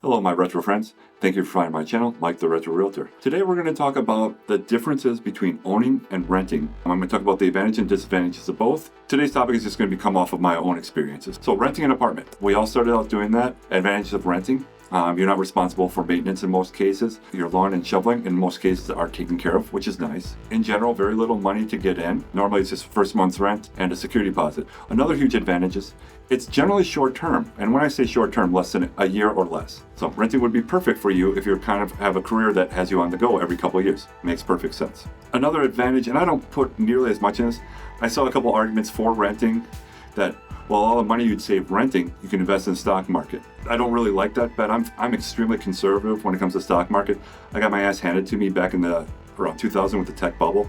Hello, my retro friends. Thank you for finding my channel, Mike the Retro Realtor. Today we're going to talk about the differences between owning and renting. I'm going to talk about the advantages and disadvantages of both. Today's topic is just going to come off of my own experiences. So renting an apartment. We all started out doing that. Advantages of renting. You're not responsible for maintenance in most cases. Your lawn and shoveling in most cases are taken care of, which is nice. In general, very little money to get in. Normally it's just first month's rent and a security deposit. Another huge advantage is it's generally short term. And when I say short term, less than a year or less. So renting would be perfect for you if you kind of have a career that has you on the go every couple of years. Makes perfect sense. Another advantage, and I don't put nearly as much in this, I saw a couple arguments for renting that, well, all the money you'd save renting, you can invest in the stock market. I don't really like that bet. I'm extremely conservative when it comes to stock market. I got my ass handed to me back in around 2000 with the tech bubble.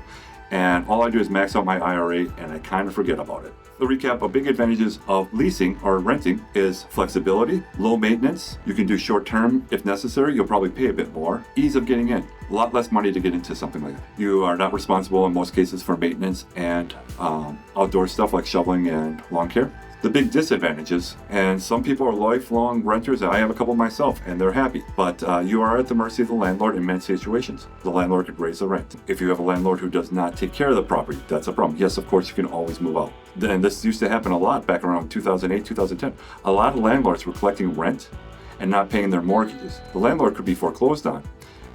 And all I do is max out my IRA and I kind of forget about it. To recap, a big advantages of leasing or renting is flexibility, low maintenance. You can do short term if necessary. You'll probably pay a bit more. Ease of getting in. A lot less money to get into something like that. You are not responsible in most cases for maintenance and outdoor stuff like shoveling and lawn care. The big disadvantages, and some people are lifelong renters, I have a couple myself, and they're happy, but you are at the mercy of the landlord in many situations. The landlord could raise the rent. If you have a landlord who does not take care of the property, that's a problem. Yes, of course, you can always move out. Then this used to happen a lot back around 2008, 2010. A lot of landlords were collecting rent and not paying their mortgages. The landlord could be foreclosed on,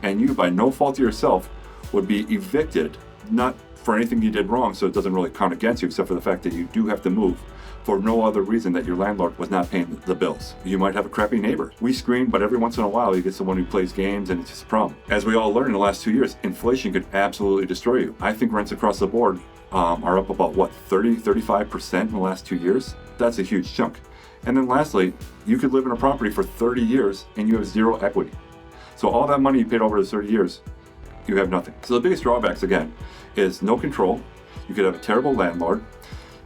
and you, by no fault of yourself, would be evicted, not for anything you did wrong, so it doesn't really count against you, except for the fact that you do have to move for no other reason that your landlord was not paying the bills. You might have a crappy neighbor. We screen, but every once in a while you get someone who plays games and it's just a problem. As we all learned in the last 2 years, inflation could absolutely destroy you. I think rents across the board are up about 35% in the last 2 years. That's a huge chunk. And then lastly, you could live in a property for 30 years and you have zero equity. So all that money you paid over the 30 years, you have nothing. So the biggest drawbacks again is no control. You could have a terrible landlord.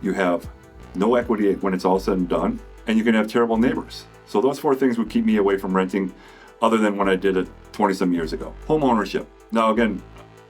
You have no equity when it's all said and done, and you can have terrible neighbors. So those 4 things would keep me away from renting, other than when I did it 20-some years ago. Home ownership. Now again,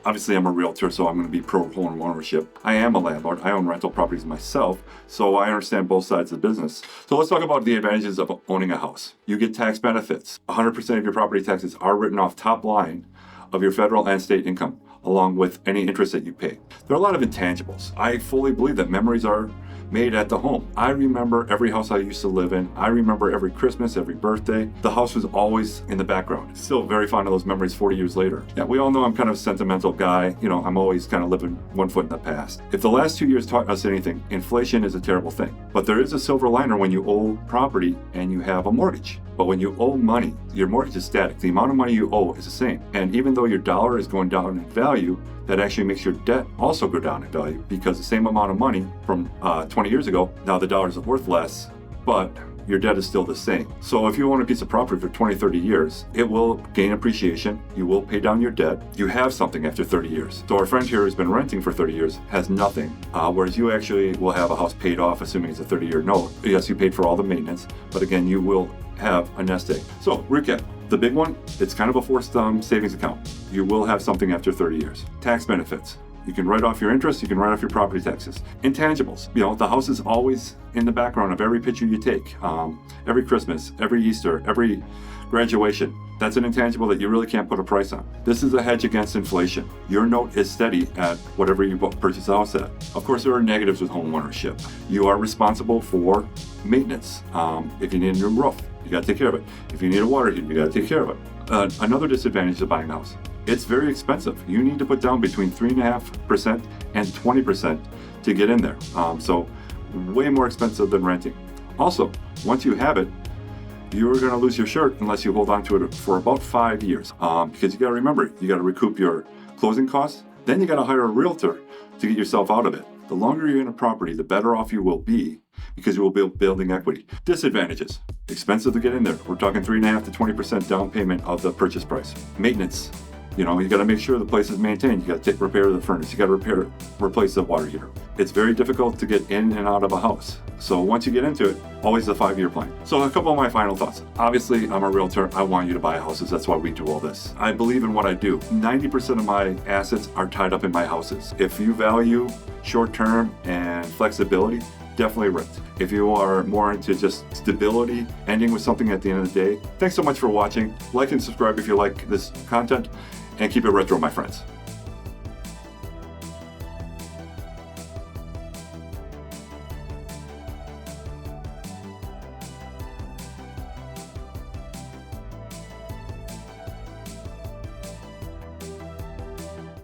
obviously I'm a realtor, so I'm going to be pro home ownership. I am a landlord. I own rental properties myself, so I understand both sides of the business. So let's talk about the advantages of owning a house. You get tax benefits. 100% of your property taxes are written off top line of your federal and state income, along with any interest that you pay. There are a lot of intangibles. I fully believe that memories are made at the home. I remember every house I used to live in. I remember every Christmas, every birthday. The house was always in the background. Still very fond of those memories 40 years later. Yeah, we all know I'm kind of a sentimental guy. You know, I'm always kind of living one foot in the past. If the last 2 years taught us anything, inflation is a terrible thing. But there is a silver liner when you owe property and you have a mortgage. But when you owe money, your mortgage is static. The amount of money you owe is the same. And even though your dollar is going down in value, that actually makes your debt also go down in value, because the same amount of money from 20 years ago, now the dollars are worth less, but your debt is still the same. So if you own a piece of property for 20, 30 years, it will gain appreciation. You will pay down your debt. You have something after 30 years. So our friend here who's been renting for 30 years has nothing, whereas you actually will have a house paid off, assuming it's a 30-year note. Yes, you paid for all the maintenance, but again, you will have a nest egg. So recap. The big one, it's kind of a forced savings account. You will have something after 30 years. Tax benefits. You can write off your interest, you can write off your property taxes. Intangibles. You know, the house is always in the background of every picture you take. Every Christmas, every Easter, every graduation. That's an intangible that you really can't put a price on. This is a hedge against inflation. Your note is steady at whatever you purchase the house at. Of course, there are negatives with home ownership. You are responsible for maintenance. If you need a new roof, you gotta take care of it. If you need a water heater, you gotta take care of it. Another disadvantage of buying a house, it's very expensive. You need to put down between 3.5% and 20% to get in there. So way more expensive than renting. Also, once you have it, you're gonna lose your shirt unless you hold on to it for about 5 years. Because you gotta remember, you gotta recoup your closing costs, then you gotta hire a realtor to get yourself out of it. The longer you're in a property, the better off you will be, because you will be building equity. Disadvantages. Expensive to get in there. We're talking 3.5% to 20% down payment of the purchase price. Maintenance. You know, you got to make sure the place is maintained. You got to repair the furnace. You got to replace the water heater. It's very difficult to get in and out of a house. So once you get into it, always a 5-year plan. So a couple of my final thoughts. Obviously, I'm a realtor. I want you to buy houses. That's why we do all this. I believe in what I do. 90% of my assets are tied up in my houses. If you value short-term and flexibility, definitely rent. If you are more into just stability, ending with something at the end of the day, thanks so much for watching. Like and subscribe if you like this content, and keep it retro, my friends.